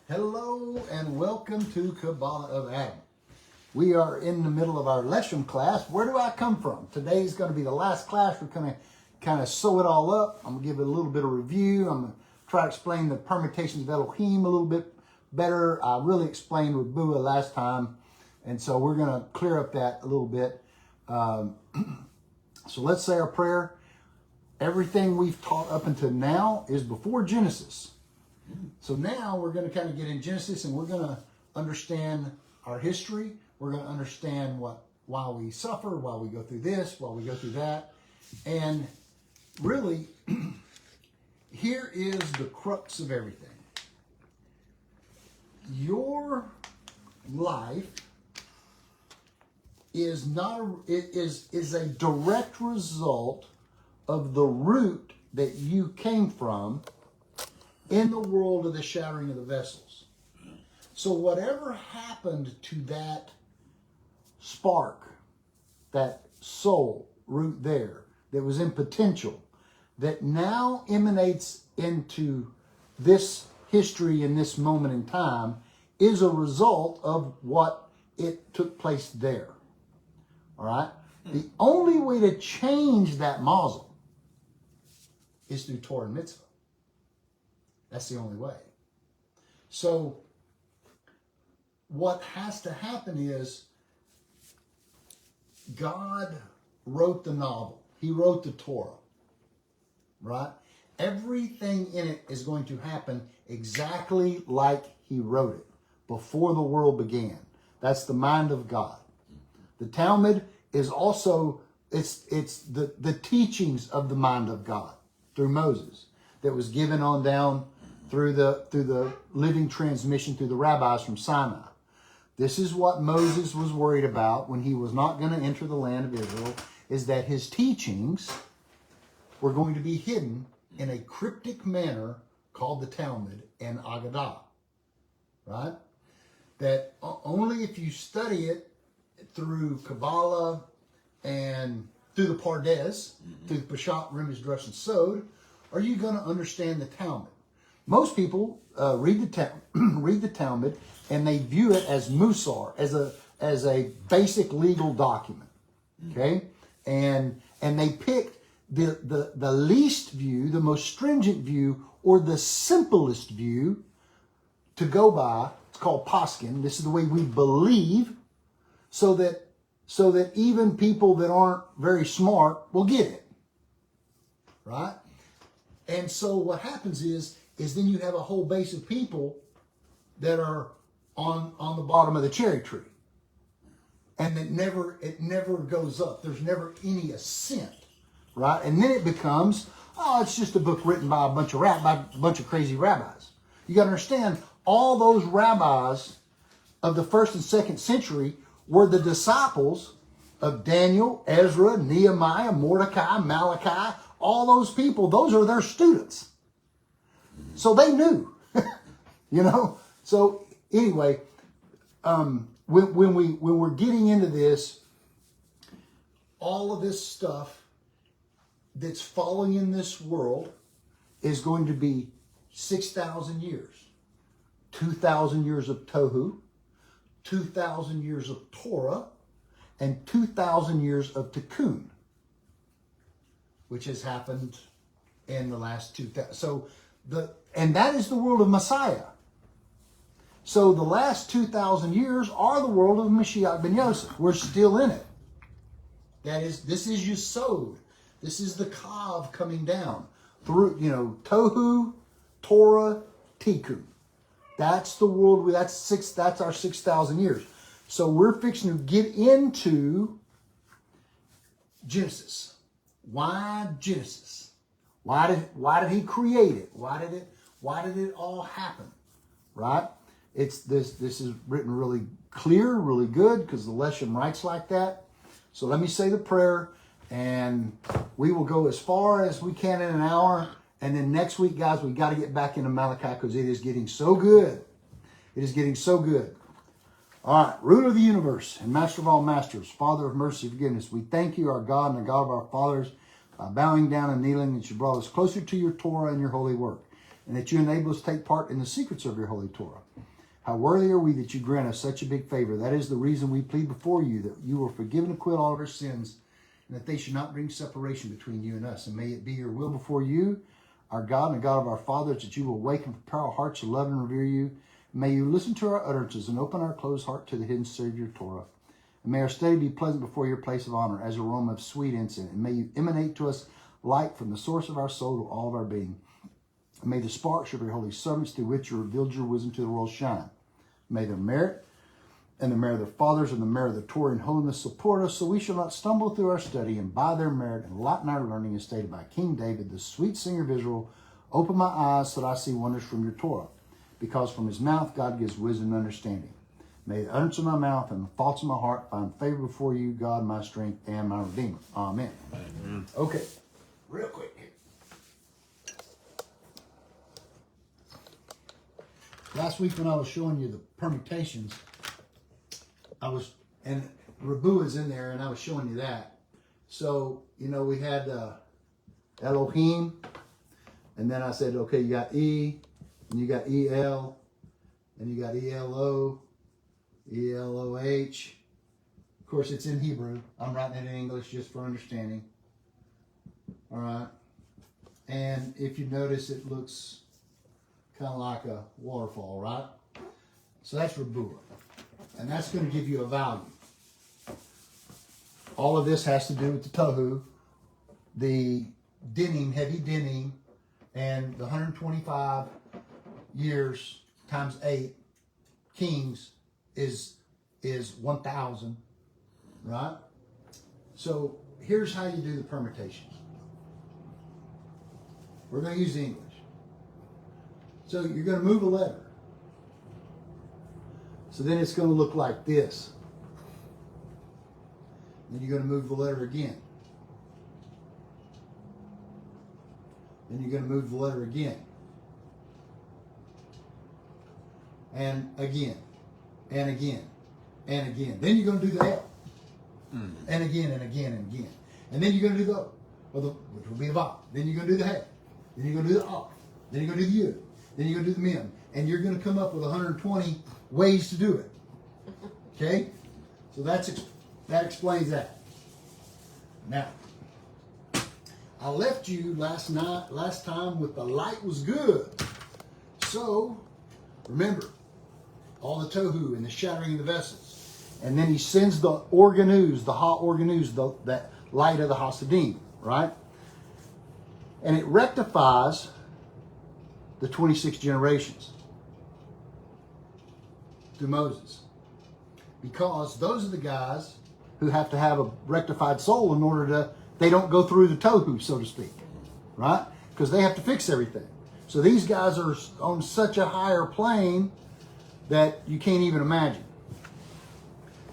Hello and welcome to Kabbalah of Adam. We are in the middle of our Leshem class. Where do I come from? Today is going to be the last class. We're going to kind of sew it all up. I'm going to give it a little bit of review. I'm going to try to explain the permutations of Elohim a little bit better. I really explained with Bua last time, and so we're going to clear up that a little bit. So let's say our prayer. Everything we've taught up until now is before Genesis. So now we're going to kind of get in Genesis, and we're going to understand our history. We're going to understand why we suffer, why we go through this, why we go through that. And really, here is the crux of everything. Your life is a direct result of the root that you came from in the world of the shattering of the vessels. So whatever happened to that spark, that soul root there, that was in potential, that now emanates into this history in this moment in time, is a result of what it took place there. All right? The only way to change that mazel is through Torah and mitzvah. That's the only way. So what has to happen is God wrote the novel. He wrote the Torah, right? Everything in it is going to happen exactly like he wrote it before the world began. That's the mind of God. The Talmud is also, it's the teachings of the mind of God through Moses that was given on down through the living transmission through the rabbis from Sinai. This is what Moses was worried about when he was not going to enter the land of Israel, is that his teachings were going to be hidden in a cryptic manner called the Talmud and Agadah, right? That only if you study it through Kabbalah and through the Pardes, through the Peshat, Remez, Drush, and Sod, are you going to understand the Talmud. Most people read the Talmud and they view it as Musar, as a basic legal document, okay? And they pick the least view, the most stringent view, or the simplest view to go by. It's called Poskin. This is the way we believe, so that even people that aren't very smart will get it, right? And so what happens is then you have a whole base of people that are on the bottom of the cherry tree. And it never goes up. There's never any ascent, right? And then it becomes, it's just a book written by a bunch of crazy rabbis. You got to understand, all those rabbis of the 1st and 2nd century were the disciples of Daniel, Ezra, Nehemiah, Mordecai, Malachi. All those people, those are their students. So they knew, So anyway, when we're getting into this, all of this stuff that's following in this world is going to be 6,000 years, 2,000 years of Tohu, 2,000 years of Torah, and 2,000 years of Tikkun, which has happened in the last 2,000. And that is the world of Messiah. So the last 2,000 years are the world of Mashiach ben Yosef. We're still in it. This is Yesod. This is the Kav coming down through, Tohu, Torah, Tikkun. That's the world. That's our 6,000 years. So we're fixing to get into Genesis. Why Genesis? Why did he create it? Why did it all happen? Right? This is written really clear, really good, because the Leshem writes like that. So let me say the prayer, and we will go as far as we can in an hour. And then next week, guys, we got to get back into Malachi, because it is getting so good. It is getting so good. All right, ruler of the universe and master of all masters, Father of mercy and forgiveness, we thank you, our God and the God of our fathers, by bowing down and kneeling, that you brought us closer to your Torah and your holy work. and that you enable us to take part in the secrets of your holy Torah. How worthy are we that you grant us such a big favor. That is the reason we plead before you, that you will forgive and acquit all of our sins, and that they should not bring separation between you and us. And may it be your will before you, our God and God of our fathers, that you will awaken and prepare our hearts to love and revere you. May you listen to our utterances and open our closed heart to the hidden secret of your Torah. And may our study be pleasant before your place of honor as a aroma of sweet incense. And may you emanate to us light from the source of our soul to all of our being. And may the sparks of your holy servants through which you revealed your wisdom to the world shine. May their merit and the merit of their fathers and the merit of the Torah and holiness support us, so we shall not stumble through our study, and by their merit enlighten our learning, as stated by King David, the sweet singer of Israel. Open my eyes so that I see wonders from your Torah, because from his mouth God gives wisdom and understanding. May the utterance of my mouth and the thoughts of my heart find favor before you, God, my strength and my Redeemer. Amen. Amen. Okay, real quick. Last week when I was showing you the permutations, and Rabu is in there, and I was showing you that. So, we had Elohim, and then I said, okay, you got E, and you got EL, and you got ELO, ELOH. Of course, it's in Hebrew. I'm writing it in English just for understanding. All right. And if you notice, it looks kind of like a waterfall, right? So that's Rabu. And that's going to give you a value. All of this has to do with the Tohu, the dinning, heavy dinning, and the 125 years times 8 kings is 1,000, right? So here's how you do the permutations. We're going to use English. So you're going to move a letter. So then it's going to look like this. Then you're going to move the letter again. Then you're going to move the letter again. And again. And again. And again. Then you're going to do the L. And again and again and again. And then you're going to do the O, which will be the Vav. Then you're going to do the He. Then you're going to do the Aleph. Then you're going to do the Yud. Then you're going to do the Mem. And you're going to come up with 120 ways to do it. Okay? So that explains that. Now, I left you last time with the light was good. So, remember, all the tohu and the shattering of the vessels. And then he sends the organus, the ha-organus, that light of the Hasidim, right? And it rectifies the 26 generations through Moses. Because those are the guys who have to have a rectified soul in order to, they don't go through the tohu, so to speak, right? Because they have to fix everything. So these guys are on such a higher plane that you can't even imagine.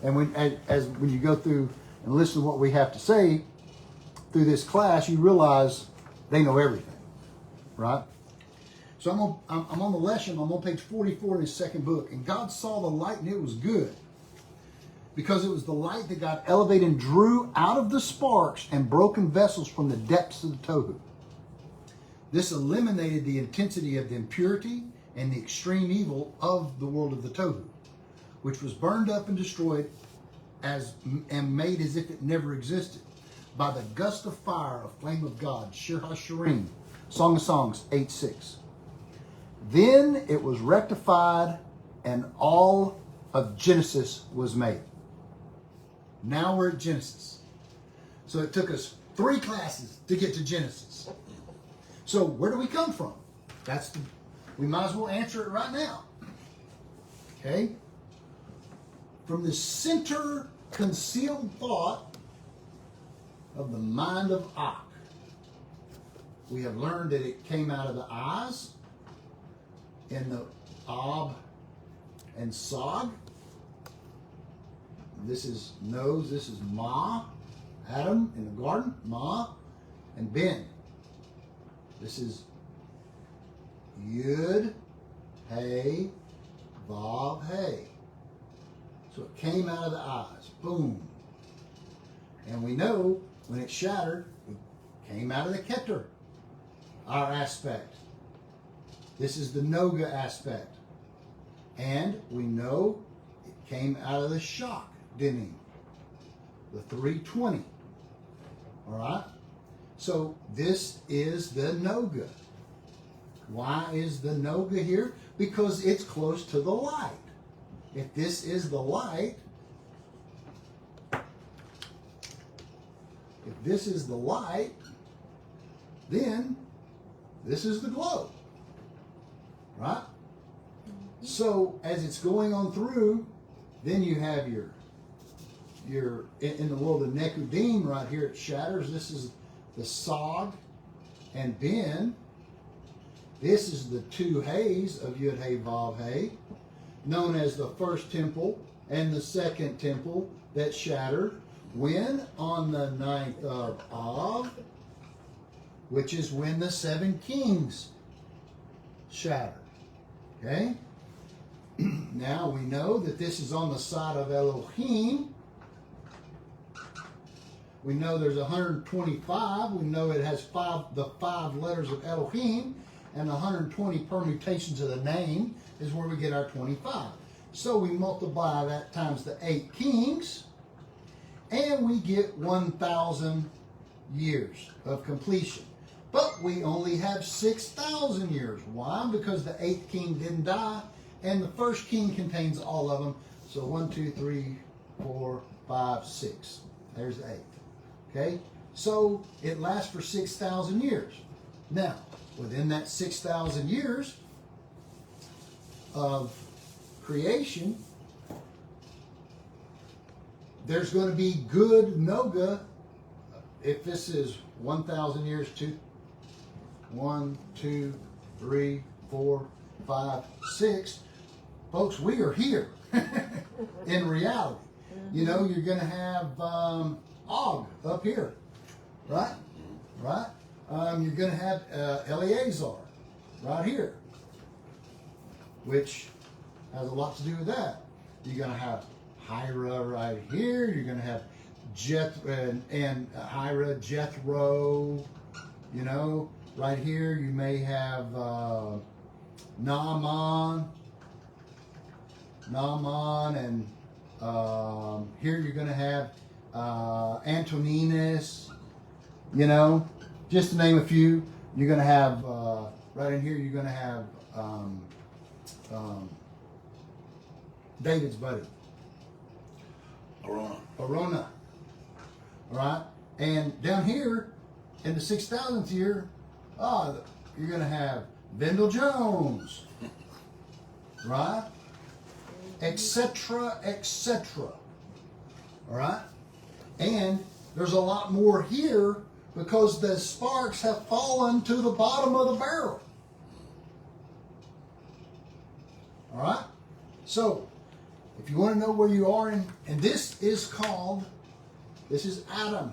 And when you go through and listen to what we have to say through this class, you realize they know everything, right? So I'm on the Leshem. I'm on page 44 in his second book. And God saw the light and it was good, because it was the light that God elevated and drew out of the sparks and broken vessels from the depths of the tohu. This eliminated the intensity of the impurity and the extreme evil of the world of the tohu, which was burned up and destroyed and made as if it never existed by the gust of fire, a flame of God. Shir HaShirim, Song of Songs 8:6. Then it was rectified and all of Genesis was made. Now we're at Genesis. So it took us 3 classes to get to Genesis. So where do we come from? We might as well answer it right now. Okay? From the center concealed thought of the mind of Ak. We have learned that it came out of the eyes in the Ab and Sag. This is nose, this is Ma, Adam in the garden, Ma, and Ben. This is Yud, Hey, Vav, Hey. So it came out of the eyes, boom. And we know when it shattered, it came out of the Keter, our aspect. This is the Noga aspect. And we know it came out of the shock dimming, the 320. All right? So this is the Noga. Why is the Noga here? Because it's close to the light. If this is the light, then this is the glow. Right? So as it's going on through, then you have your in the world of Nekudim right here, it shatters. This is the Sod and Ben. This is the two Hays of Yud Hey Vav Hey, known as the first temple and the second temple that shattered when on the 9th of Av, which is when the 7 kings shattered. Okay? Now we know that this is on the side of Elohim. We know there's 125. We know it has the 5 letters of Elohim, and 120 permutations of the name is where we get our 25. So we multiply that times the 8 kings, and we get 1,000 years of completion. But we only have 6,000 years. Why? Because the 8th king didn't die, and the first king contains all of them. So 1, 2, 3, 4, 5, 6. There's the 8th. Okay? So it lasts for 6,000 years. Now, within that 6,000 years of creation, there's going to be good Noga. If this is 1,000 years, 1, 2, 3, 4, 5, 6. Folks, we are here in reality. You know, you're going to have Og up here, right? Right? You're going to have Eleazar right here, which has a lot to do with that. You're going to have Hira right here. You're going to have Hira, Jethro. You know, right here you may have Naaman, and here you're going to have Antoninus. You know, just to name a few. You're going to have right in here. You're going to have David's buddy, Arona. All right, and down here in the 6,000th year, you're going to have Vendel Jones, right? Etc., etc. All right, and there's a lot more here because the sparks have fallen to the bottom of the barrel. All right, so if you want to know where you are in, and this is Adam.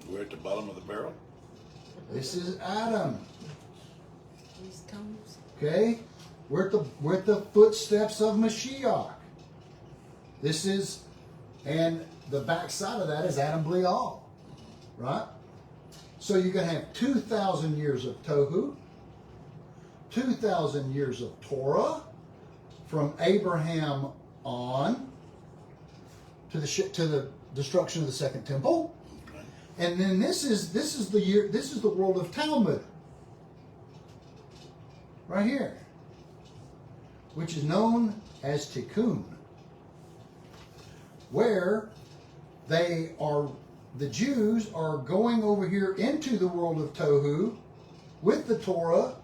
We're at the bottom of the barrel. This is Adam. These cones. Okay, we're at the footsteps of Mashiach. This is, and the backside of that is Adam Blial, right? So you're going to have 2,000 years of Tohu, 2,000 years of Torah, from Abraham on to the destruction of the second temple, and then this is the world of Talmud, right here, which is known as Tikkun, where the Jews are going over here into the world of Tohu with the Torah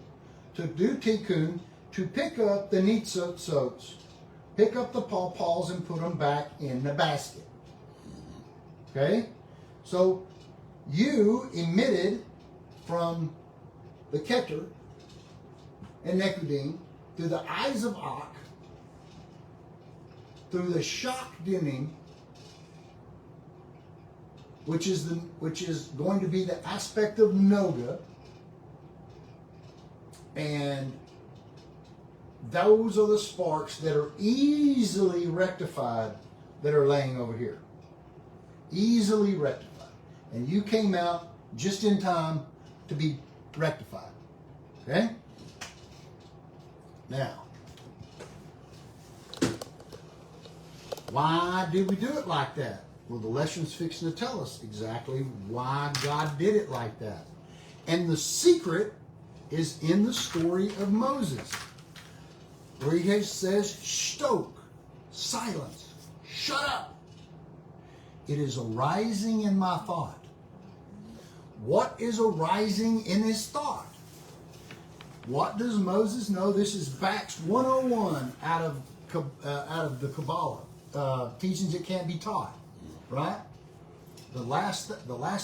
to do Tikkun, to pick up the nitzotzos, pick up the pawpaws and put them back in the basket. Okay? So you emitted from the Keter and Nekudim through the eyes of Ak, through the shock dimming, which is going to be the aspect of Noga, and those are the sparks that are easily rectified that are laying over here. Easily rectified. And you came out just in time to be rectified. Okay? Now, why did we do it like that? Well, the Leshem's fixing to tell us exactly why God did it like that. And the secret is in the story of Moses, where he says, stoke, silence, shut up. It is arising in my thought. What is arising in his thought? What does Moses know? This is Backs 101 out of the Kabbalah, teachings that can't be taught, right? The last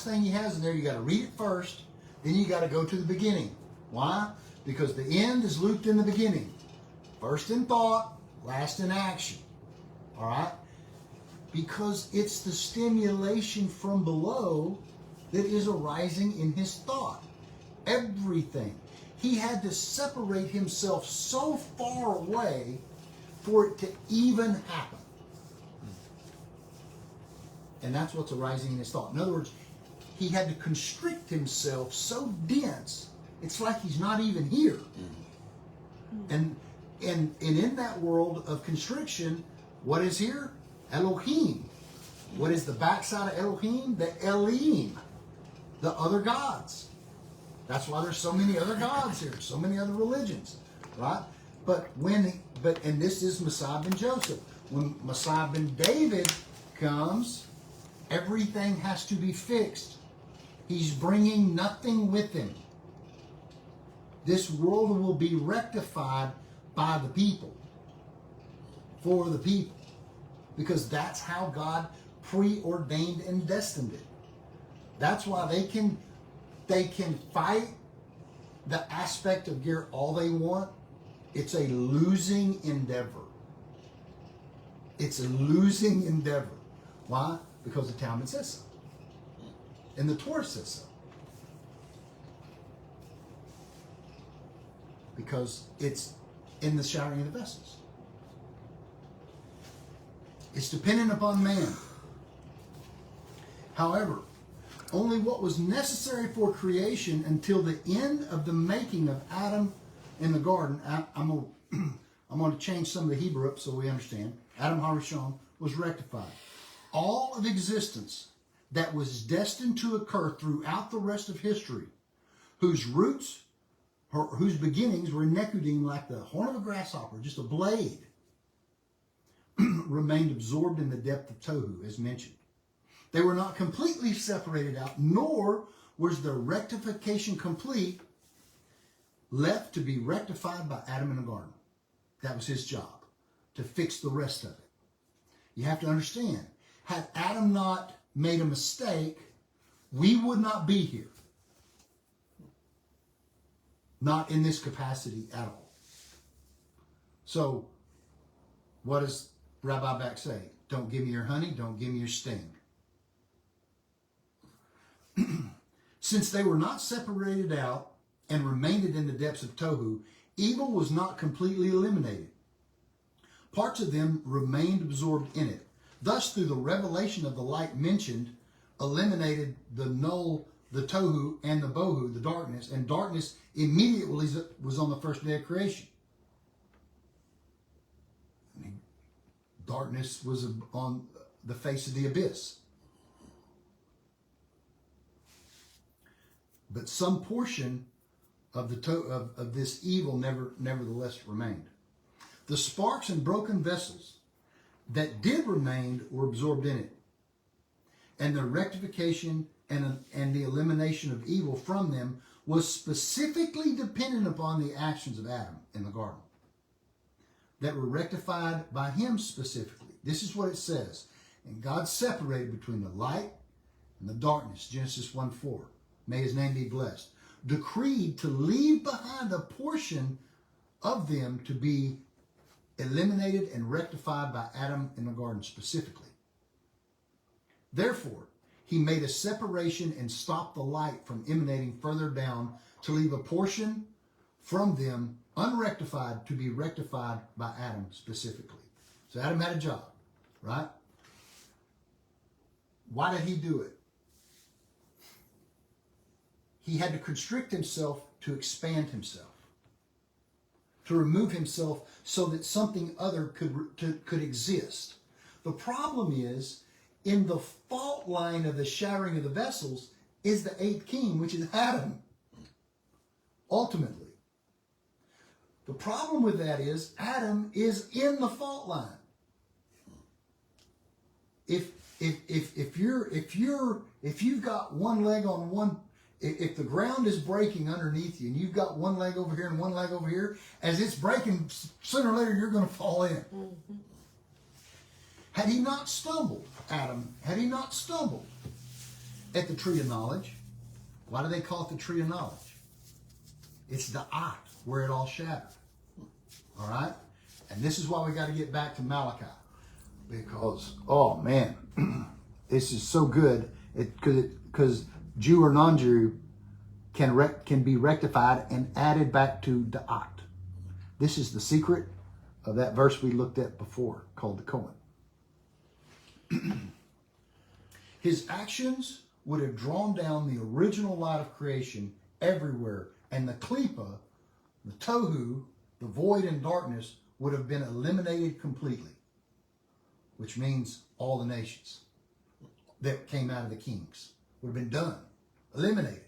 thing he has in there, you got to read it first, then you got to go to the beginning. Why? Because the end is looped in the beginning. First in thought, last in action. All right? Because it's the stimulation from below that is arising in his thought. Everything. He had to separate himself so far away for it to even happen. And that's what's arising in his thought. In other words, he had to constrict himself so dense, it's like he's not even here. And in that world of constriction, what is here? Elohim. What is the backside of Elohim? The Elohim. The other gods. That's why there's so many other gods here, so many other religions, right? And this is Messiah ben Joseph. When Messiah ben David comes, everything has to be fixed. He's bringing nothing with him. This world will be rectified by the people, for the people, because that's how God preordained and destined it. That's why they can fight the aspect of gear all they want. It's a losing endeavor. It's a losing endeavor. Why? Because the Talmud says so. And the Torah says so. Because it's in the shattering of the vessels. It's dependent upon man. However, only what was necessary for creation until the end of the making of Adam in the garden. I'm going to change some of the Hebrew up so we understand. Adam Harishon was rectified. All of existence that was destined to occur throughout the rest of history, whose roots, whose beginnings were Nekudim like the horn of a grasshopper, just a blade, remained absorbed in the depth of Tohu, as mentioned. They were not completely separated out, nor was their rectification complete, left to be rectified by Adam in the garden. That was his job, to fix the rest of it. You have to understand, had Adam not made a mistake, we would not be here. Not in this capacity at all. So, what does Rabbi Back say? Don't give me your honey, don't give me your sting. Since they were not separated out and remained in the depths of Tohu, evil was not completely eliminated. Parts of them remained absorbed in it. Thus, through the revelation of the light mentioned, eliminated the null, the Tohu, and the Bohu, the darkness, and darkness immediately was on the first day of creation. I mean, darkness was on the face of the abyss. But some portion of this evil nevertheless remained. The sparks and broken vessels that did remain were absorbed in it, and the rectification and the elimination of evil from them was specifically dependent upon the actions of Adam in the garden that were rectified by him specifically. This is what it says. And God separated between the light and the darkness, Genesis 1:4. May his name be blessed. Decreed to leave behind a portion of them to be eliminated and rectified by Adam in the garden specifically. Therefore, he made a separation and stopped the light from emanating further down to leave a portion from them unrectified to be rectified by Adam specifically. So Adam had a job, right? Why did he do it? He had to constrict himself to expand himself, to remove himself so that something other could exist. The problem is, in the fault line of the shattering of the vessels is the eighth king, which is Adam, ultimately. The problem with that is Adam is in the fault line. If you've got one leg on one, if the ground is breaking underneath you and you've got one leg over here and one leg over here, as it's breaking, sooner or later you're going to fall in. Mm-hmm. Had he not stumbled, Adam, had he not stumbled at the tree of knowledge, why do they call it the tree of knowledge? It's the eye where it all shattered. All right? And this is why we got to get back to Malachi. Because, oh man, this is so good. Because Jew or non-Jew can be rectified and added back to da'at. This is the secret of that verse we looked at before, called the Kohen. His actions would have drawn down the original light of creation everywhere, and the klipa, the tohu, the void and darkness, would have been eliminated completely, which means all the nations that came out of the kings would have been done, eliminated.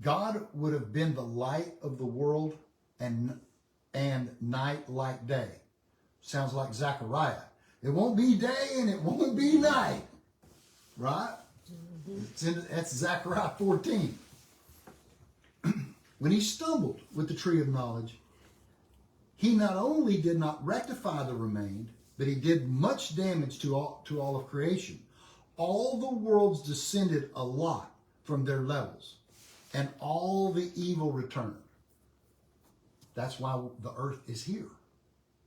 God would have been the light of the world and night like day. Sounds like Zechariah. It won't be day and it won't be night. Right? Mm-hmm. That's Zechariah 14. When he stumbled with the tree of knowledge, he not only did not rectify the remained, but he did much damage to all of creation. All the worlds descended a lot from their levels, and all the evil returned. That's why the earth is here.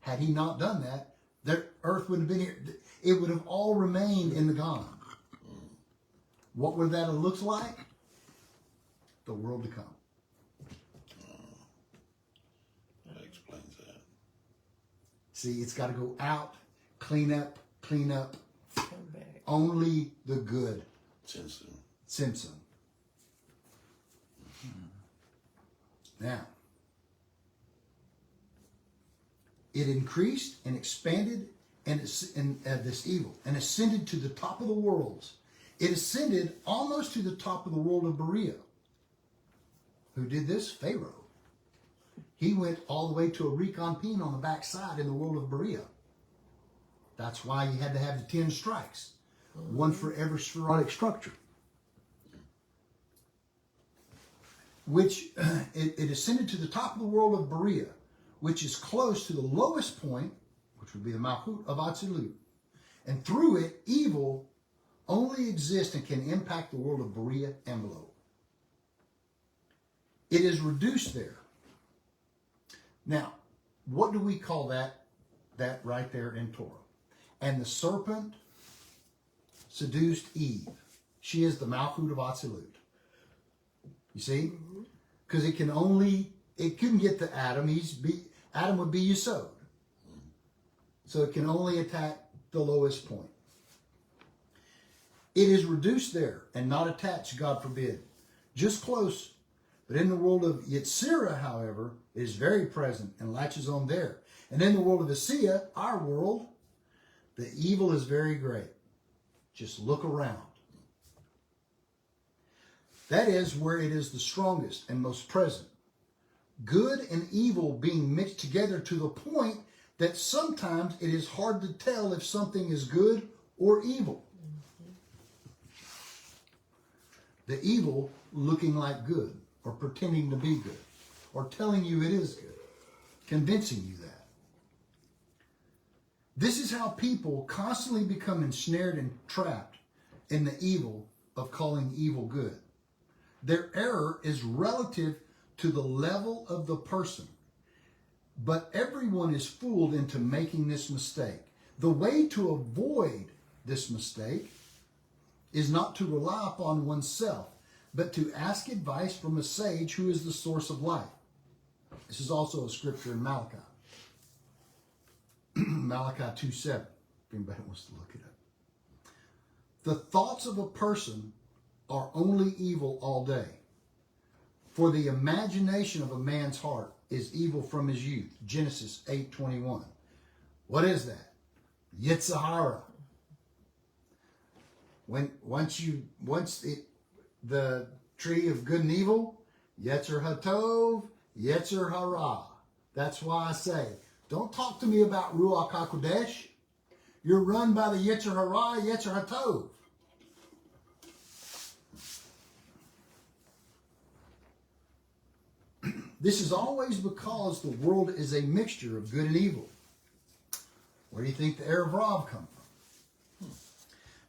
Had he not done that, the earth wouldn't have been here. It would have all remained in the Gone. What would that have looked like? The world to come. That explains that. See, it's got to go out, clean up. Come back. Only the good. Simpson. Now, it increased and expanded and this evil and ascended to the top of the worlds. It ascended almost to the top of the world of Berea. Who did this? Pharaoh. He went all the way to a Reconpine on the backside in the world of Berea. That's why you had to have the 10 strikes. One for every spherotic structure. Which it ascended to the top of the world of Berea, which is close to the lowest point, which would be the Malchut of Atzilut. And through it, evil only exists and can impact the world of Berea and below. It is reduced there. Now, what do we call that right there in Torah? And the serpent seduced Eve. She is the Malchut of Atzilut. You see? Because it couldn't get to Adam. Adam would be Yesod. So it can only attack the lowest point. It is reduced there and not attached, God forbid. Just close. But in the world of Yetzirah, however, it is very present and latches on there. And in the world of Asiya, our world, the evil is very great. Just look around. That is where it is the strongest and most present. Good and evil being mixed together to the point that sometimes it is hard to tell if something is good or evil. The evil looking like good, or pretending to be good, or telling you it is good, convincing you that. This is how people constantly become ensnared and trapped in the evil of calling evil good. Their error is relative to the level of the person. But everyone is fooled into making this mistake. The way to avoid this mistake is not to rely upon oneself, but to ask advice from a sage who is the source of life. This is also a scripture in Malachi. Malachi 2:7, if anybody wants to look it up. The thoughts of a person are only evil all day. For the imagination of a man's heart is evil from his youth. Genesis 8:21. What is that? Yitzhahara. The tree of good and evil, Yetzer Hatov, Yetzer Hara. That's why I say, don't talk to me about Ruach HaKodesh. You're run by the Yetzer Hara, Yetzer Hatov. This is always because the world is a mixture of good and evil. Where do you think the Erev Rav come from?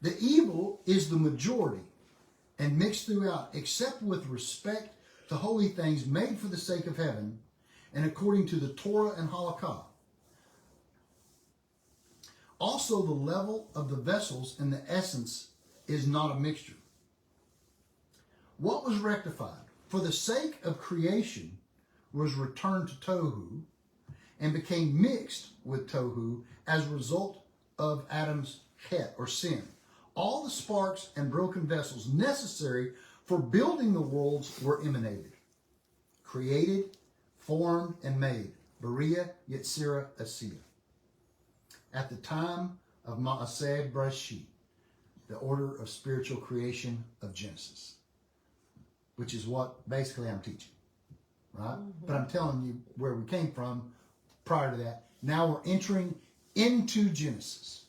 The evil is the majority and mixed throughout, except with respect to holy things made for the sake of heaven and according to the Torah and Halakha. Also, the level of the vessels and the essence is not a mixture. What was rectified? For the sake of creation was returned to Tohu and became mixed with Tohu as a result of Adam's het, or sin. All the sparks and broken vessels necessary for building the worlds were emanated, created, formed, and made. Berea, Yetzirah, Asiya. At the time of Maaseh Breshit, the order of spiritual creation of Genesis, which is what basically I'm teaching, right? But I'm telling you where we came from prior to that. Now we're entering into Genesis.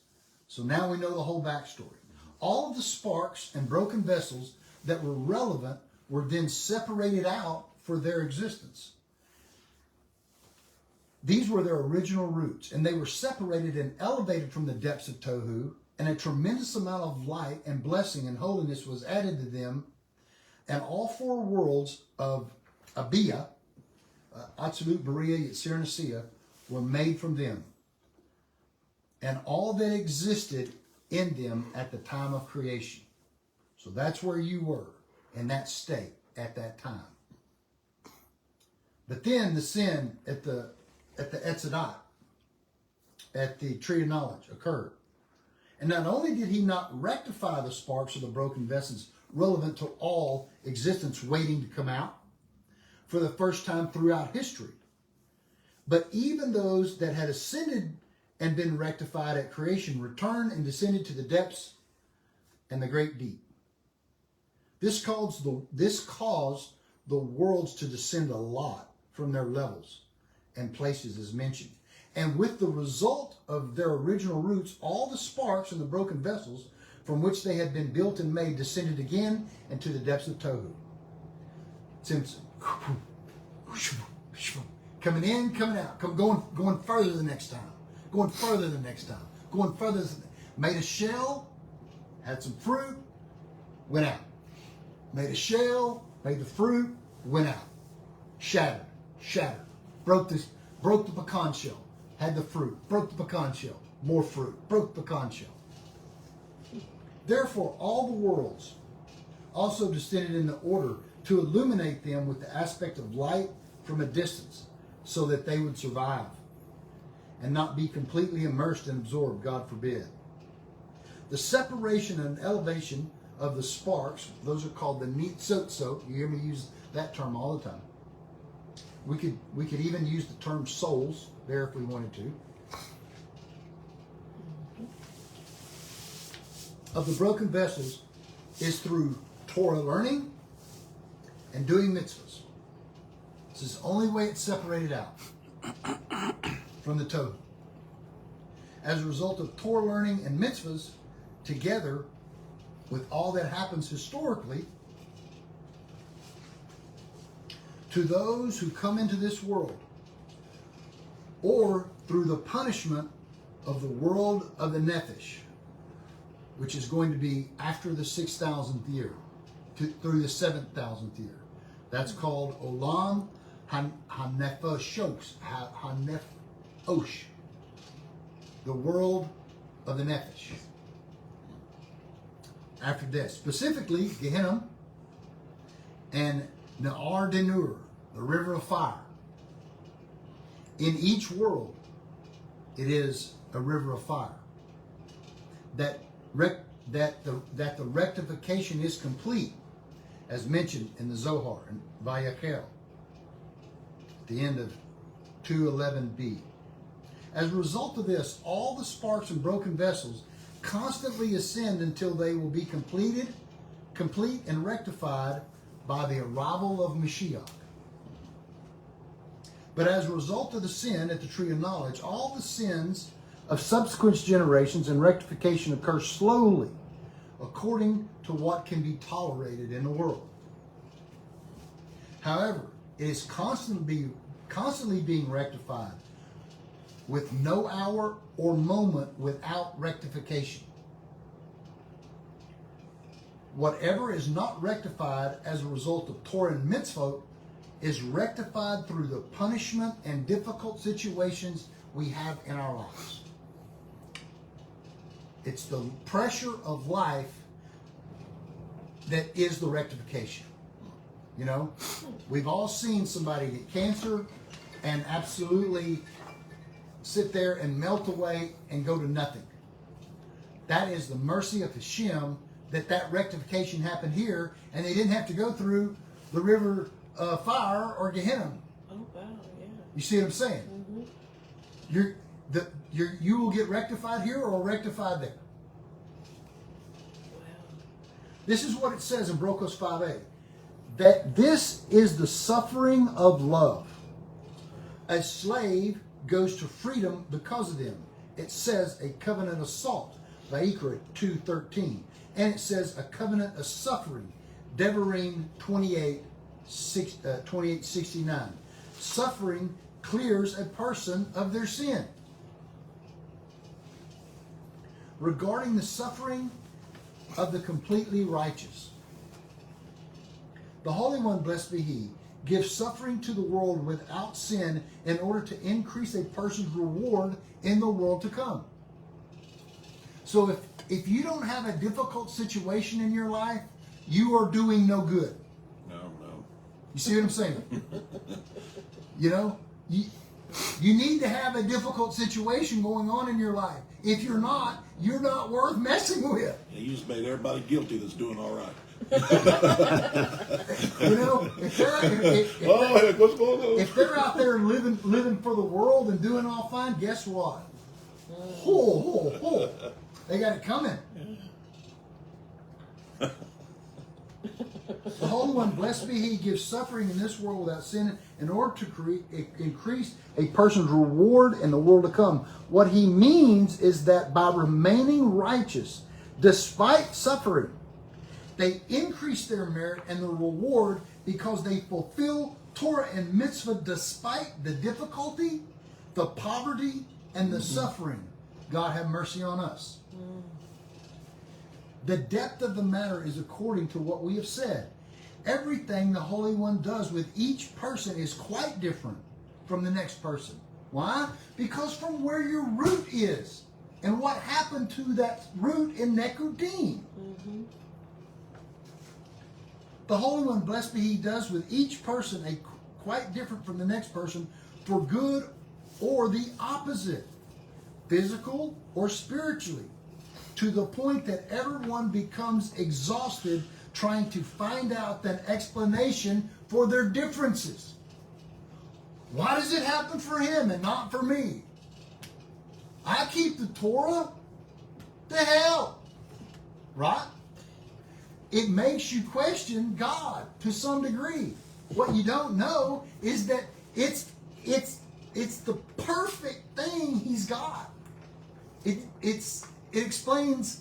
So now we know the whole backstory. All of the sparks and broken vessels that were relevant were then separated out for their existence. These were their original roots, and they were separated and elevated from the depths of Tohu, and a tremendous amount of light and blessing and holiness was added to them, and all four worlds of Abiyah, Atzilut, Berea, Yetzirah, and Asiya, were made from them, and all that existed in them at the time of creation. So that's where you were, in that state at that time. But then the sin at the Etzadat, at the tree of knowledge, occurred. And not only did he not rectify the sparks of the broken vessels relevant to all existence waiting to come out for the first time throughout history, but even those that had ascended and been rectified at creation returned and descended to the depths and the great deep. This caused the worlds to descend a lot from their levels and places as mentioned. And with the result of their original roots, all the sparks and the broken vessels from which they had been built and made descended again into the depths of Tohu. Simpson. Coming in, coming out, going further the next time. Going further the next time. Going further. Made a shell, had some fruit, went out. Made a shell, made the fruit, went out. Shattered. Broke the pecan shell. Had the fruit. Broke the pecan shell. More fruit. Broke the pecan shell. Therefore, all the worlds also descended in the order to illuminate them with the aspect of light from a distance, so that they would survive and not be completely immersed and absorbed, God forbid. The separation and elevation of the sparks, those are called the nitzotzot. You hear me use that term all the time. We could even use the term souls there if we wanted to. Of the broken vessels is through Torah learning and doing mitzvahs. This is the only way it's separated out from the Tohu. As a result of Torah learning and mitzvahs, together with all that happens historically, to those who come into this world, or through the punishment of the world of the Nephesh, which is going to be after the 6,000th year, through the 7,000th year. That's called Olam HaNefesh, HaNefesh, the world of the Nephesh. After death, specifically Gehenna and Na'ar Denur, the river of fire. In each world, it is a river of fire. That the rectification is complete as mentioned in the Zohar and Vayakhel, the end of 2:11b. As a result of this, all the sparks and broken vessels constantly ascend until they will be complete and rectified by the arrival of Mashiach. But as a result of the sin at the tree of knowledge, all the sins of subsequent generations and rectification occur slowly, according to what can be tolerated in the world. However, it is constantly being rectified, with no hour or moment without rectification. Whatever is not rectified as a result of Torah and mitzvot is rectified through the punishment and difficult situations we have in our lives. It's the pressure of life that is the rectification. You know, we've all seen somebody get cancer and absolutely sit there and melt away and go to nothing. That is the mercy of Hashem that rectification happened here, and they didn't have to go through the river of fire or Gehenna. Oh, wow, yeah. You see what I'm saying? Mm-hmm. You will get rectified here or rectified there. Wow. This is what it says in Brokos 5a, that this is the suffering of love. A slave goes to freedom because of them. It says a covenant of salt, Vayikra 2:13. And it says a covenant of suffering, Devarim 28:69. Suffering clears a person of their sin. Regarding the suffering of the completely righteous, the Holy One, blessed be He, gives suffering to the world without sin in order to increase a person's reward in the world to come. So if you don't have a difficult situation in your life, you are doing no good. No. You see what I'm saying? You know, you need to have a difficult situation going on in your life. If you're not worth messing with. Yeah, you just made everybody guilty that's doing all right. You know, if they're out there living for the world and doing all fine, guess what? They got it coming. The Holy One, blessed be He, gives suffering in this world without sin in order to increase a person's reward in the world to come. What He means is that by remaining righteous despite suffering, they increase their merit and their reward because they fulfill Torah and mitzvah despite the difficulty, the poverty, and the suffering. God have mercy on us. The depth of the matter is according to what we have said. Everything the Holy One does with each person is quite different from the next person. Why? Because from where your root is and what happened to that root in Nekudim. Mm-hmm. The Holy One, blessed be He, does with each person a quite different from the next person for good or the opposite, physical or spiritually, to the point that everyone becomes exhausted trying to find out an explanation for their differences. Why does it happen for him and not for me? I keep the Torah. The hell? Right? It makes you question God to some degree. What you don't know is that it's the perfect thing He's got. It explains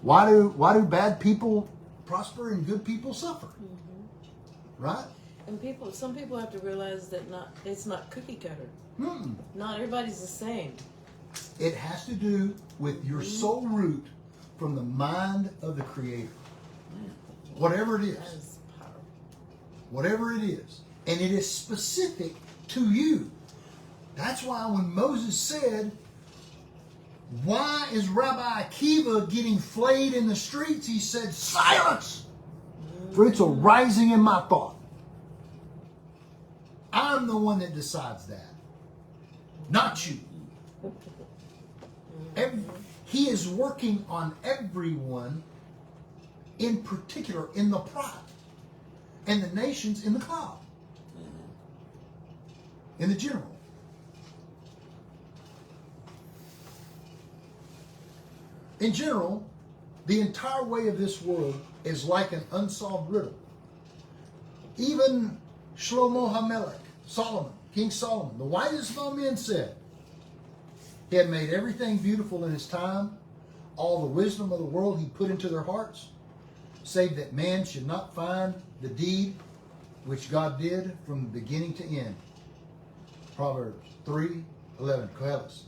why do bad people prosper and good people suffer. Mm-hmm. Right? And some people have to realize that it's not cookie cutter. Mm-mm. Not everybody's the same. It has to do with your soul root from the mind of the Creator. Whatever it is. That is powerful. Whatever it is. And it is specific to you. That's why when Moses said, why is Rabbi Akiva getting flayed in the streets? He said, silence! For it's a rising in my thought. I'm the one that decides that. Not you. He is working on everyone, in particular, in the pride. and the nations in the cloud. In the general. In general, the entire way of this world is like an unsolved riddle. Even Shlomo HaMelech, Solomon, King Solomon, the wisest of all men, said he had made everything beautiful in his time. All the wisdom of the world he put into their hearts, save that man should not find the deed which God did from the beginning to end. Proverbs 3:11, Koheles.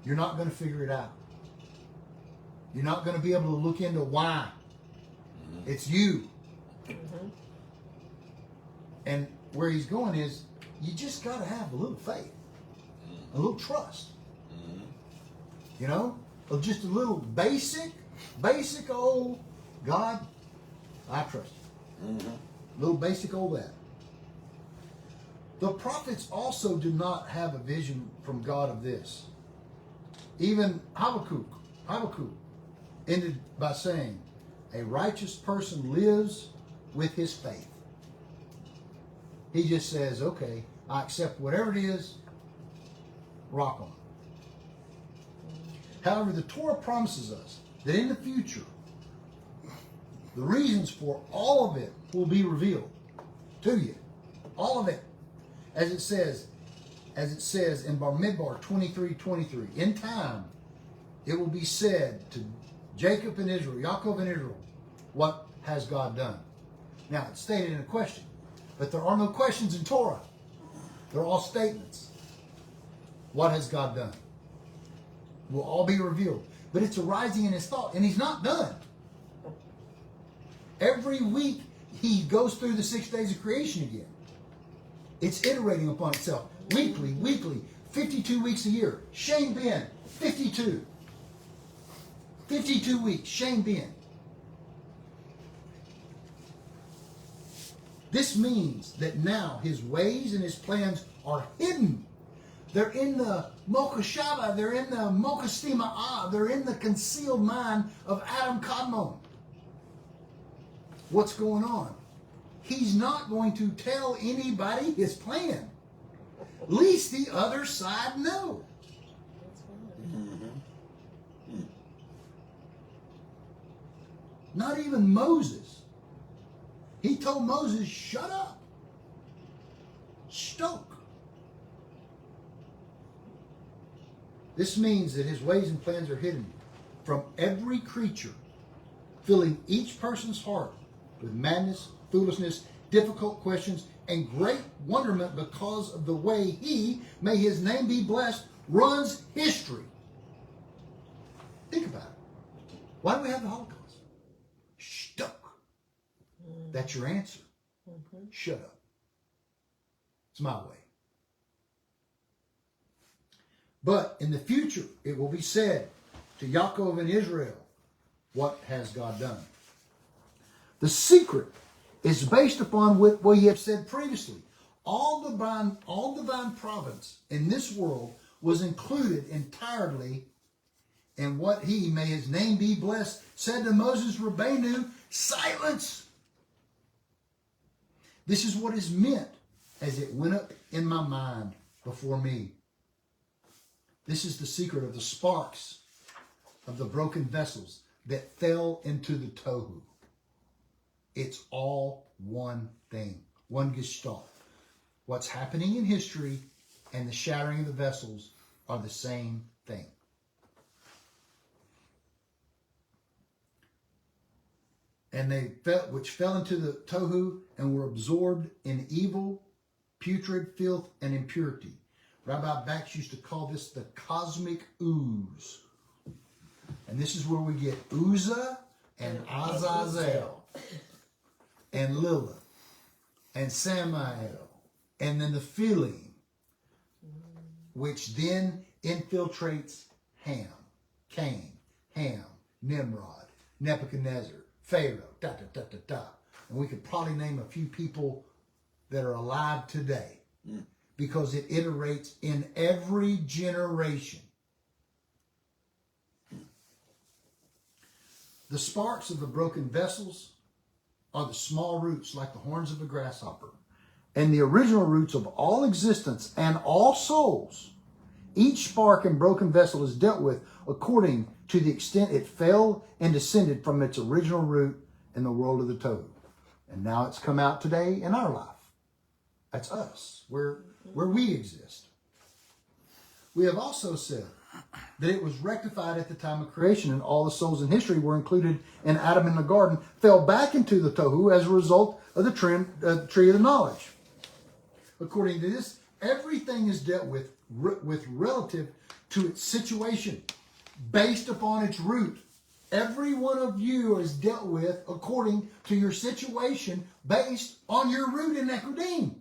You're not going to figure it out. You're not going to be able to look into why. It's you. And where he's going is, you just got to have a little faith, a little trust. You know, just a little basic old God, I trust you. Little basic old that. The prophets also do not have a vision from God of this. Even Habakkuk ended by saying, a righteous person lives with his faith. He just says, okay, I accept whatever it is, rock on. However, the Torah promises us that in the future, the reasons for all of it will be revealed to you. All of it. As it says in Bamidbar 23:23, in time it will be said to Jacob and Israel, Yaakov and Israel, what has God done? Now, it's stated in a question, but there are no questions in Torah. They're all statements. What has God done? Will all be revealed. But it's arising in his thought, and he's not done. Every week he goes through the 6 days of creation again. It's iterating upon itself. Weekly, 52 weeks a year. Shane Ben, 52. 52 weeks, Shane Ben. This means that now his ways and his plans are hidden. They're in the Mokashava, they're in the Mokastima'ah, they're in the concealed mind of Adam Kadmon. What's going on? He's not going to tell anybody his plan. Least the other side know. Not even Moses. He told Moses, shut up. Stoke. This means that his ways and plans are hidden from every creature, filling each person's heart with madness, foolishness, difficult questions, and great wonderment because of the way he, may his name be blessed, runs history. Think about it. Why do we have the Holocaust? Stuck. That's your answer. Shut up. It's my way. But in the future, it will be said to Yaakov and Israel, what has God done? The secret is based upon what we have said previously. All divine providence in this world was included entirely in what he, may his name be blessed, said to Moses Rabbeinu, silence. This is what is meant as it went up in my mind before me. This is the secret of the sparks of the broken vessels that fell into the tohu. It's all one thing, one gestalt. What's happening in history and the shattering of the vessels are the same thing. And which fell into the tohu and were absorbed in evil, putrid filth, and impurity. Rabbi Bax used to call this the cosmic ooze. And this is where we get Uzzah and Azazel and Lilith and Samael and then the Nephilim, which then infiltrates Ham, Cain, Ham, Nimrod, Nebuchadnezzar, Pharaoh, And we could probably name a few people that are alive today because it iterates in every generation. The sparks of the broken vessels are the small roots like the horns of a grasshopper, and the original roots of all existence and all souls. Each spark and broken vessel is dealt with according to the extent it fell and descended from its original root in the world of the tohu. And now it's come out today in our life. That's us, where we exist. We have also said that it was rectified at the time of creation, and all the souls in history were included in Adam in the garden, fell back into the tohu as a result of the tree of the knowledge. According to this, everything is dealt with relative to its situation, based upon its root. Every one of you is dealt with according to your situation, based on your root in Nekrodim.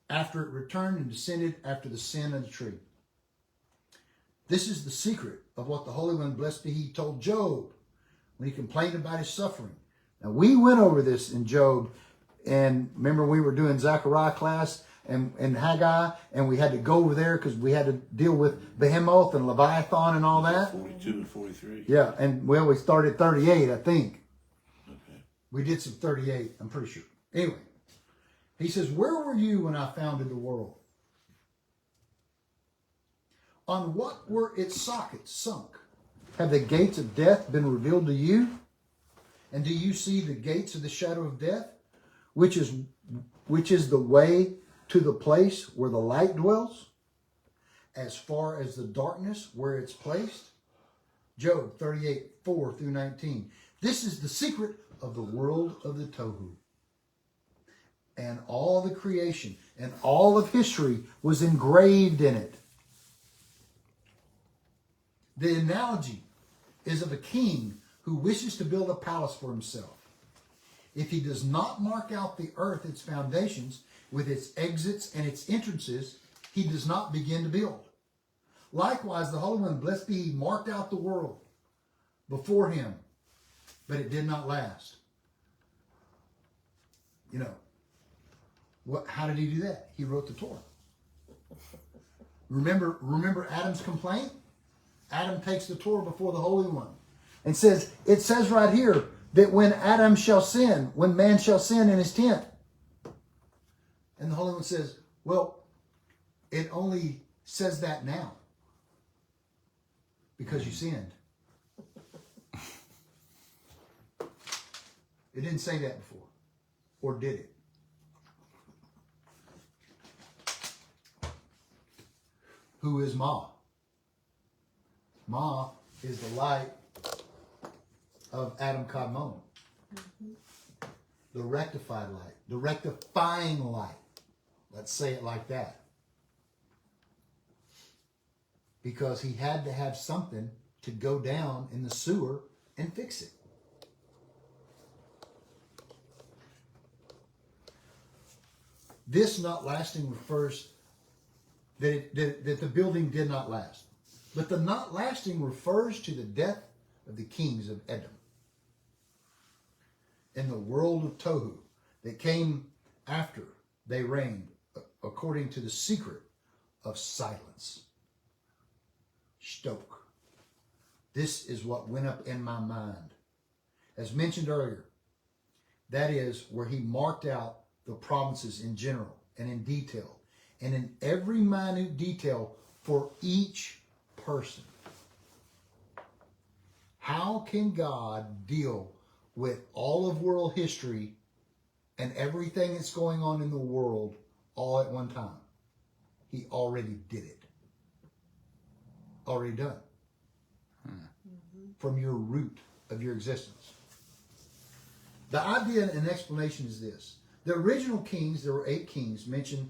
After it returned and descended after the sin of the tree. This is the secret of what the Holy One, blessed be He, told Job when he complained about his suffering. Now, we went over this in Job, and remember we were doing Zechariah class and Haggai, and we had to go over there because we had to deal with Behemoth and Leviathan and all that. 42 and 43. Yeah, and well, we started 38, I think. Okay. We did some 38, I'm pretty sure. Anyway, he says, where were you when I founded the world? On what were its sockets sunk? Have the gates of death been revealed to you? And do you see the gates of the shadow of death, which is the way to the place where the light dwells, as far as the darkness where it's placed? Job 38, 4 through 19. This is the secret of the world of the tohu. And all the creation and all of history was engraved in it. The analogy is of a king who wishes to build a palace for himself. If he does not mark out the earth, its foundations, with its exits and its entrances, he does not begin to build. Likewise, the Holy One, blessed be He, marked out the world before him, but it did not last. You know, how did he do that? He wrote the Torah. Remember Adam's complaint? Adam takes the Torah before the Holy One and says, it says right here that when Adam shall sin, when man shall sin in his tent. And the Holy One says, well, it only says that now because you sinned. It didn't say that before. Or did it? Who is Ma? Ma is the light of Adam Kadmon. The rectified light. The rectifying light. Let's say it like that. Because he had to have something to go down in the sewer and fix it. This not lasting refers that the building did not last. But the not lasting refers to the death of the kings of Edom in the world of Tohu that came after they reigned according to the secret of silence. Shtok. This is what went up in my mind. As mentioned earlier, that is where he marked out the provinces in general and in detail and in every minute detail for each person. How can God deal with all of world history and everything that's going on in the world all at one time? He already did it. Already done. From your root of your existence. The idea and explanation is this. The original kings, there were 8 kings mentioned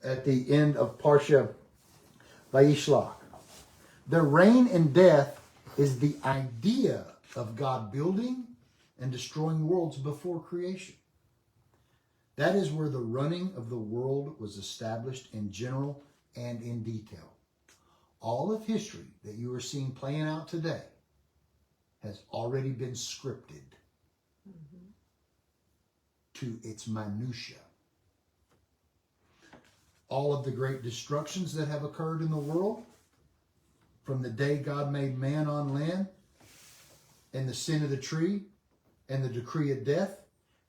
at the end of Parsha Vayishlach. Their reign and death is the idea of God building and destroying worlds before creation. That is where the running of the world was established in general and in detail. All of history that you are seeing playing out today has already been scripted to its minutia. All of the great destructions that have occurred in the world, from the day God made man on land and the sin of the tree, and the decree of death,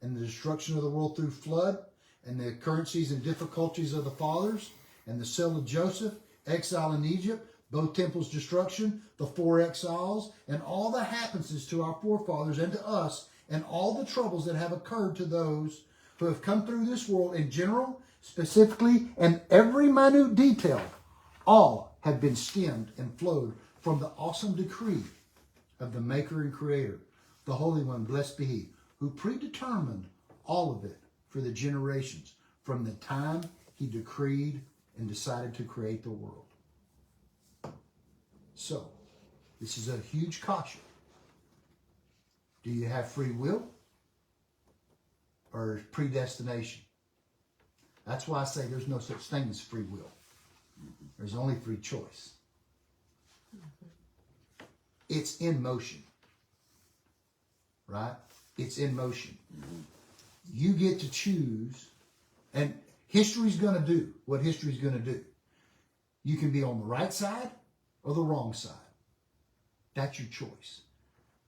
and the destruction of the world through flood, and the occurrences and difficulties of the fathers, and the sale of Joseph, exile in Egypt, both temples' destruction, the 4 exiles, and all that happens to our forefathers and to us, and all the troubles that have occurred to those who have come through this world in general, specifically, and every minute detail, all have been stemmed and flowed from the awesome decree of the Maker and Creator, the Holy One, blessed be He, who predetermined all of it for the generations from the time He decreed and decided to create the world. So, this is a huge caution. Do you have free will or predestination? That's why I say there's no such thing as free will. There's only free choice. It's in motion. Right? It's in motion. You get to choose, and history's going to do what history's going to do. You can be on the right side or the wrong side. That's your choice.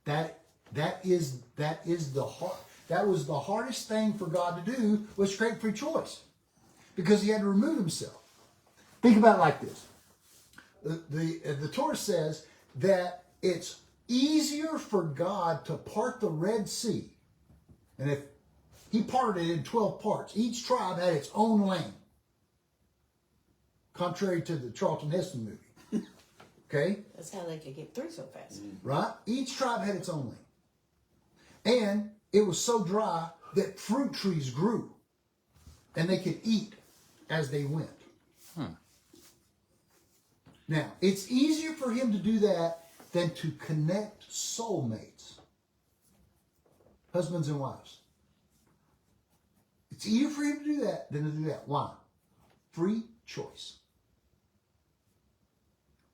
That was the hardest thing for God to do, was create free choice, because He had to remove Himself. Think about it like this. The Torah says that it's easier for God to part the Red Sea. And if He parted it in 12 parts, each tribe had its own lane. Contrary to the Charlton Heston movie. Okay? That's how they could get through so fast. Right? Each tribe had its own lane. And it was so dry that fruit trees grew. And they could eat as they went. Now, it's easier for Him to do that than to connect soulmates. Husbands and wives. It's easier for Him to do that than to do that. Why? Free choice.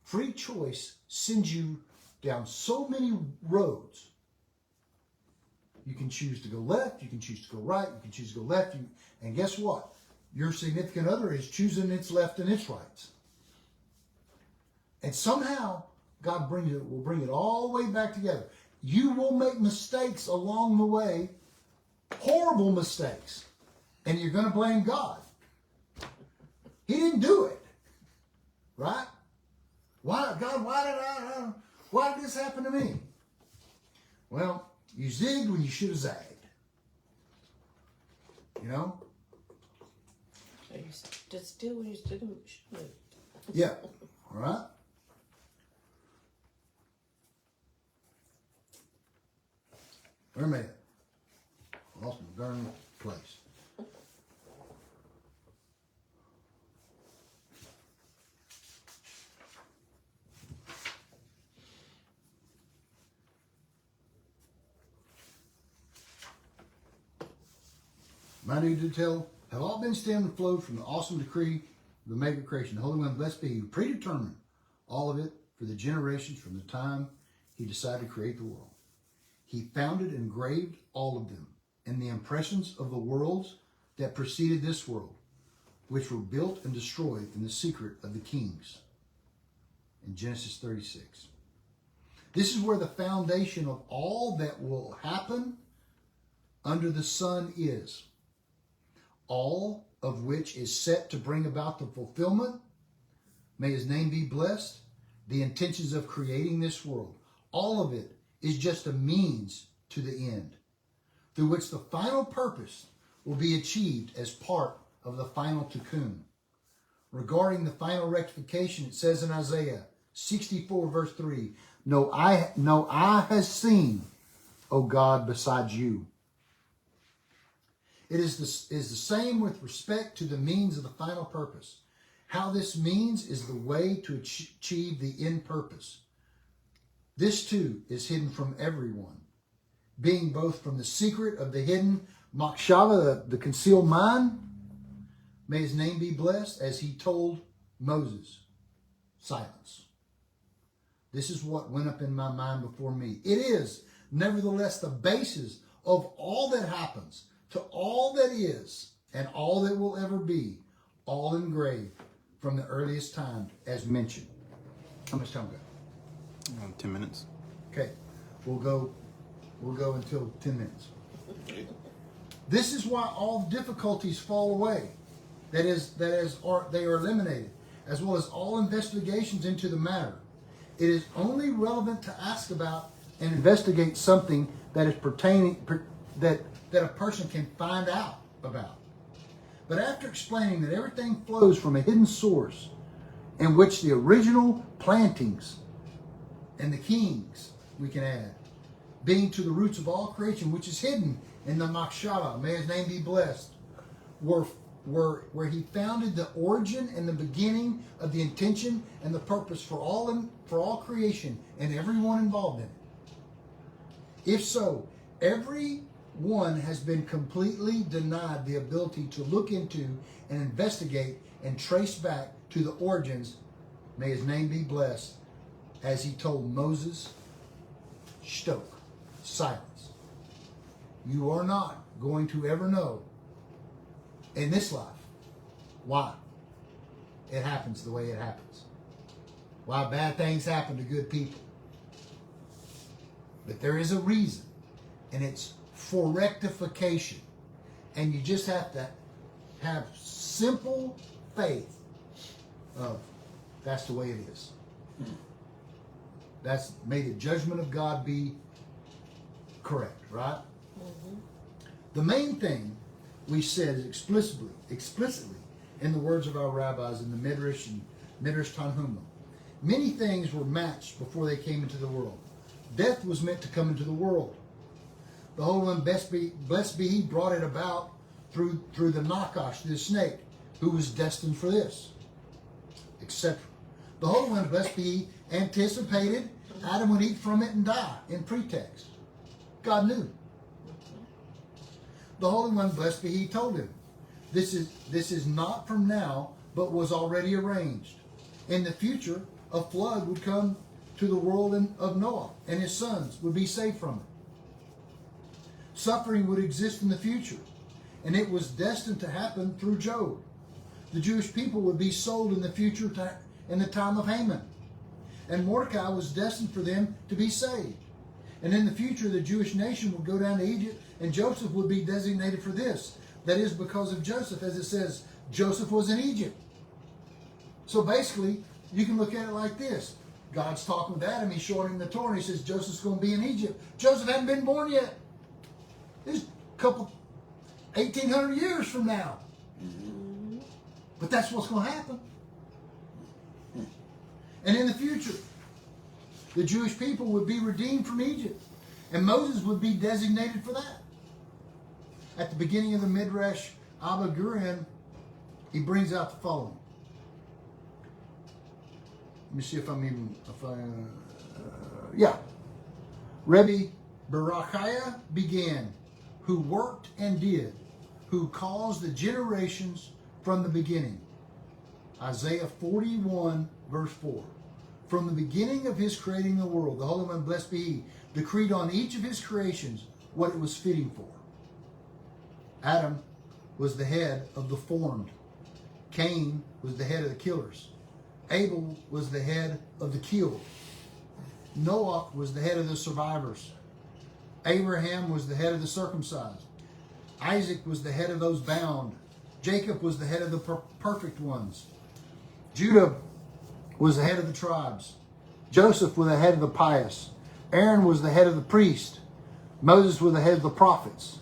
Free choice sends you down so many roads. You can choose to go left, you can choose to go right, you can choose to go left, and guess what? Your significant other is choosing its left and its rights. And somehow, God will bring it all the way back together. You will make mistakes along the way, horrible mistakes, and you're going to blame God. He didn't do it, right? Why, God? Why did this happen to me? Well, you zigged when you should have zagged. You know? So you stood still when you stood and should move. Yeah. All right. Wait a minute. I lost my darn place. My new detail have all been stemmed and flowed from the awesome decree of the Maker creation. The Holy One, blessed be He, who predetermined all of it for the generations from the time He decided to create the world. He founded and engraved all of them in the impressions of the worlds that preceded this world, which were built and destroyed in the secret of the kings. In Genesis 36. This is where the foundation of all that will happen under the sun is. All of which is set to bring about the fulfillment. May His name be blessed. The intentions of creating this world. All of it is just a means to the end, through which the final purpose will be achieved as part of the final tikkun. Regarding the final rectification, it says in Isaiah 64 verse 3, No eye has seen, O God, besides you. It is the same with respect to the means of the final purpose. How this means is the way to achieve the end purpose. This too is hidden from everyone, being both from the secret of the hidden Makshava, the concealed mind. May His name be blessed, as He told Moses. Silence. This is what went up in my mind before me. It is, nevertheless, the basis of all that happens, to all that is, and all that will ever be, all engraved from the earliest time, as mentioned. How much time we got? 10 minutes. Okay. We'll go until 10 minutes. Okay. This is why all difficulties fall away. They are eliminated, as well as all investigations into the matter. It is only relevant to ask about and investigate something that is that a person can find out about. But after explaining that everything flows from a hidden source, in which the original plantings and the kings, we can add, being to the roots of all creation, which is hidden in the Makshara, may his name be blessed, where he founded the origin and the beginning of the intention and the purpose for all creation and everyone involved in it. If so, everyone has been completely denied the ability to look into and investigate and trace back to the origins, may his name be blessed, as he told Moses, Stoke, silence. You are not going to ever know in this life why it happens the way it happens. Why bad things happen to good people. But there is a reason, and it's for rectification. And you just have to have simple faith of that's the way it is. That's may the judgment of God be correct, right? Mm-hmm. The main thing we said is explicitly in the words of our rabbis in the Midrash and Midrash Tanhuma. Many things were matched before they came into the world. Death was meant to come into the world. The Holy One, blessed be He, brought it about through the Nakash, the snake, who was destined for this, etc. The Holy One, blessed be He, anticipated Adam would eat from it and die in pretext. God knew. The Holy One, blessed be He, told him, this is not from now, but was already arranged. In the future, a flood would come to the world of Noah, and his sons would be saved from it. Suffering would exist in the future, and it was destined to happen through Job. The Jewish people would be sold in the future in the time of Haman, and Mordecai was destined for them to be saved. And in the future, the Jewish nation would go down to Egypt, and Joseph would be designated for this. That is because of Joseph, as it says, Joseph was in Egypt. So basically, you can look at it like this. God's talking with Adam, he's showing him the Torah, and he says Joseph's going to be in Egypt. Joseph hadn't been born yet. It's a couple, 1,800 years from now. But that's what's going to happen. And in the future, the Jewish people would be redeemed from Egypt. And Moses would be designated for that. At the beginning of the Midrash Abba Gurin, he brings out the following. Let me see if Rebbe Barachiah began, who worked and did, who caused the generations from the beginning. Isaiah 41, verse 4. From the beginning of his creating the world, the Holy One, blessed be He, decreed on each of his creations what it was fitting for. Adam was the head of the formed. Cain was the head of the killers. Abel was the head of the killed. Noah was the head of the survivors. Abraham was the head of the circumcised. Isaac was the head of those bound. Jacob was the head of the perfect ones. Judah was the head of the tribes. Joseph was the head of the pious. Aaron was the head of the priest. Moses was the head of the prophets.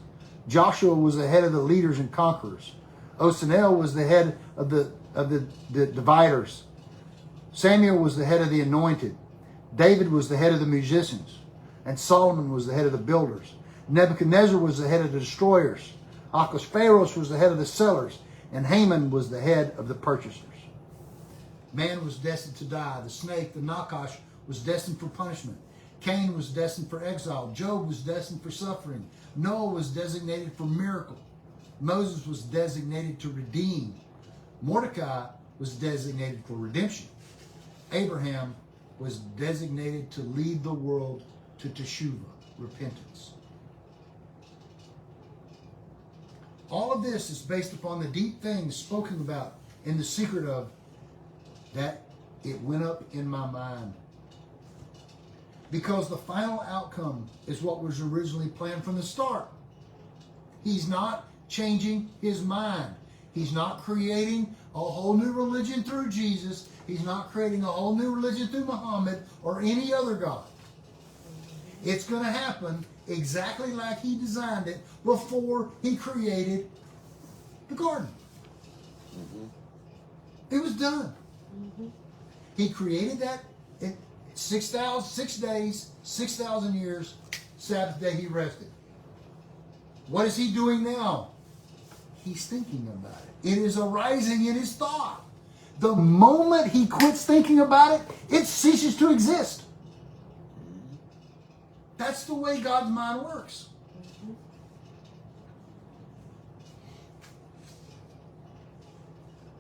Joshua was the head of the leaders and conquerors. Othniel was the head of the dividers. Samuel was the head of the anointed. David was the head of the musicians. And Solomon was the head of the builders. Nebuchadnezzar was the head of the destroyers. Ahasuerus was the head of the sellers. And Haman was the head of the purchasers. Man was destined to die. The snake, the Nakash, was destined for punishment. Cain was destined for exile. Job was destined for suffering. Noah was designated for miracle. Moses was designated to redeem. Mordecai was designated for redemption. Abraham was designated to lead the world to teshuvah, repentance. All of this is based upon the deep things spoken about in the secret of that it went up in my mind. Because the final outcome is what was originally planned from the start. He's not changing his mind. He's not creating a whole new religion through Jesus. He's not creating a whole new religion through Muhammad or any other God. It's going to happen exactly like he designed it before he created the garden. It was done. He created that in 6 days, 6,000 years. Sabbath day he rested. What is he doing now? He's thinking about it. It is arising in his thought. The moment he quits thinking about it, it ceases to exist. That's the way God's mind works.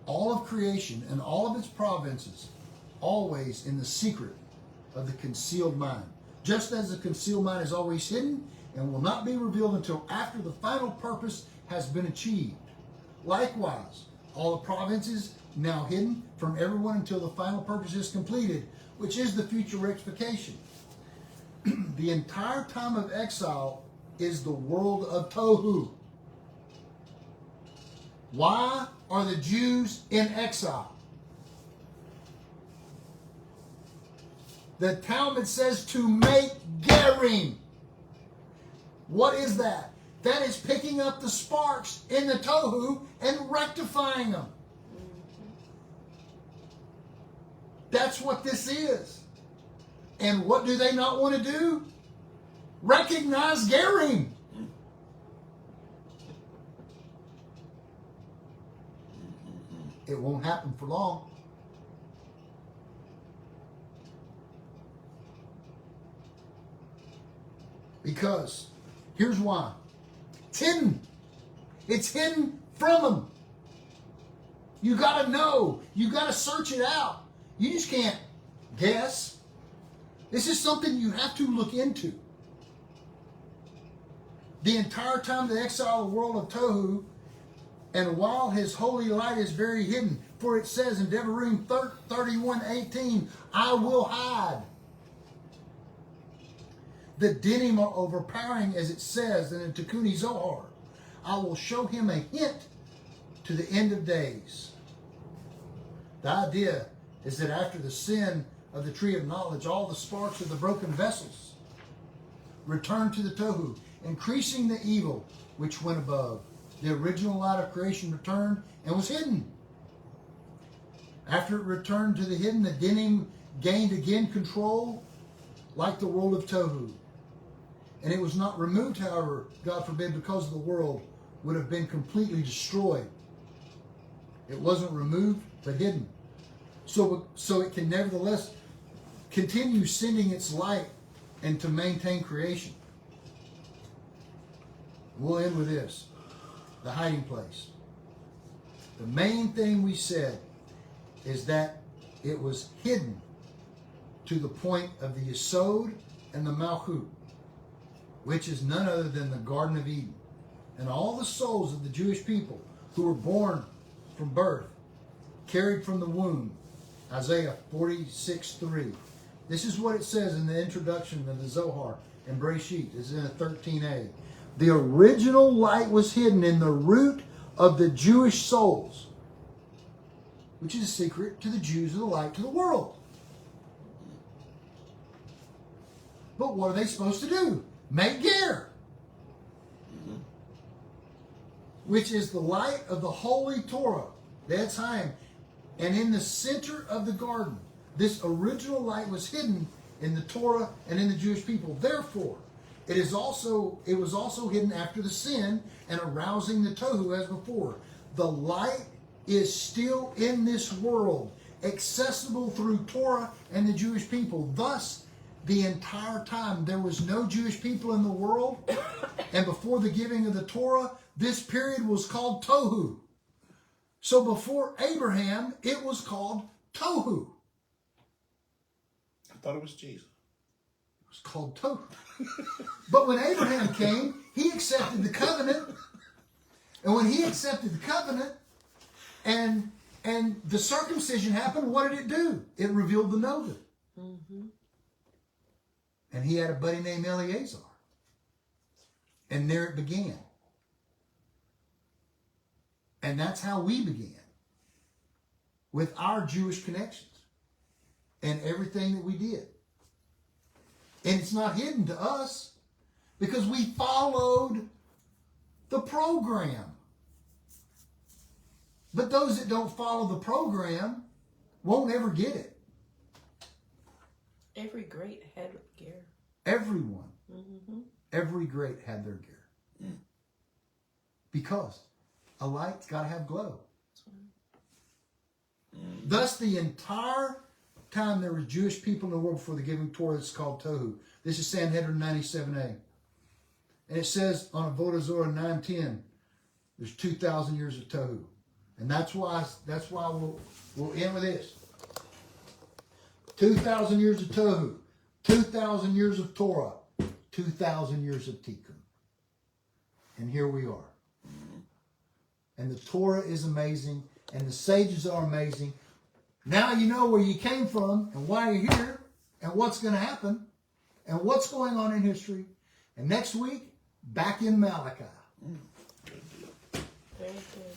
All of creation and all of its provinces, always in the secret of the concealed mind. Just as the concealed mind is always hidden and will not be revealed until after the final purpose has been achieved. Likewise, all the provinces now hidden from everyone until the final purpose is completed, which is the future rectification. The entire time of exile is the world of Tohu. Why are the Jews in exile? The Talmud says to make gerim. What is that? That is picking up the sparks in the Tohu and rectifying them. That's what this is. And what do they not want to do? Recognize gerim. It won't happen for long. Because, here's why. It's hidden. It's hidden from them. You got to know. You got to search it out. You just can't guess. This is something you have to look into. The entire time of the exile of the world of Tohu, and while his holy light is very hidden, for it says in Devarim 31:18, I will hide. The dinim are overpowering, as it says in the Tikkuni Zohar. I will show him a hint to the end of days. The idea is that after the sin of the tree of knowledge, all the sparks of the broken vessels return to the Tohu, increasing the evil which went above. The original light of creation returned and was hidden. After it returned to the hidden, the dinim gained again control like the world of Tohu. And it was not removed, however, God forbid, because the world would have been completely destroyed. It wasn't removed, but hidden. So it can nevertheless continue sending its light and to maintain creation. We'll end with this. The hiding place. The main thing we said is that it was hidden to the point of the Yesod and the Malchut, which is none other than the Garden of Eden. And all the souls of the Jewish people who were born from birth, carried from the womb. Isaiah 46:3. This is what it says in the introduction of the Zohar in Breshit. It's in 13a. The original light was hidden in the root of the Jewish souls, which is a secret to the Jews of the light to the world. But what are they supposed to do? Make ger, which is the light of the holy Torah. That's Chaim. And in the center of the garden, this original light was hidden in the Torah and in the Jewish people. Therefore, it was also hidden after the sin and arousing the Tohu as before. The light is still in this world, accessible through Torah and the Jewish people. Thus, the entire time there was no Jewish people in the world, and before the giving of the Torah, this period was called Tohu. So before Abraham, it was called Tohu. I thought it was Jesus. It was called Tohu. But when Abraham came, he accepted the covenant. And when he accepted the covenant and the circumcision happened, what did it do? It revealed the Novin. And he had a buddy named Eleazar. And there it began. And that's how we began. With our Jewish connections. And everything that we did. And it's not hidden to us. Because we followed the program. But those that don't follow the program won't ever get it. Every great had gear. Everyone. Mm-hmm. Every great had their gear. Because a light's got to have glow. Thus, the entire time there were Jewish people in the world before the giving Torah, it's called Tohu. This is Sanhedrin 97a. And it says on Avodah Zorah 9:10, there's 2,000 years of Tohu. And that's why we'll end with this. 2,000 years of Tohu. 2,000 years of Torah. 2,000 years of Tikkun. And here we are. And the Torah is amazing. And the sages are amazing. Now you know where you came from and why you're here and what's going to happen and what's going on in history. And next week, back in Malachi. Very good.